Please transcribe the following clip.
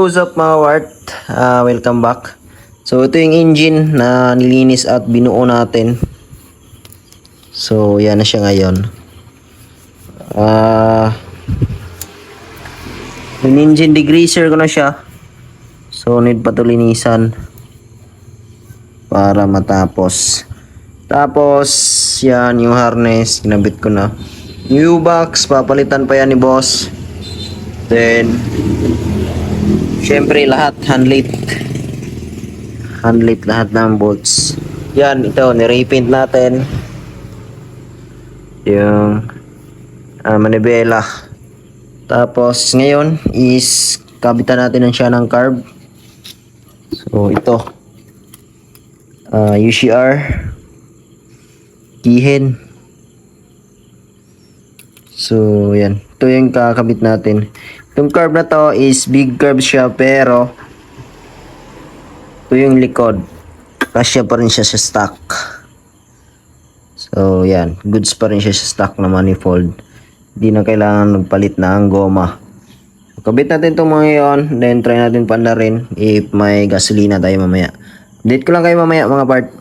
Hello, what's up mga wart? Welcome back. So ito yung engine na nilinis at binuo natin. So yan na siya ngayon. Yung engine degreaser ko na siya. So need pa to linisan para matapos. Tapos yan yung harness, ginabit ko na. New box, papalitan pa yan ni boss. Then syempre lahat handlit lahat ng bolts. Yan, ito ni-repaint natin yung manibela. Tapos ngayon is kabitan natin siya ng carb. So ito UCR keyhen. So yan, ito yung kakabit natin. Itong curve na to is big curve siya, pero ito yung likod, kasya pa rin siya sa stock. So yan, goods pa rin siya sa stock na manifold. Hindi na kailangan magpalit na ang goma. So, kabit natin itong mga yon, then try natin panda rin if may gasolina tayo mamaya. Update ko lang kayo mamaya mga part.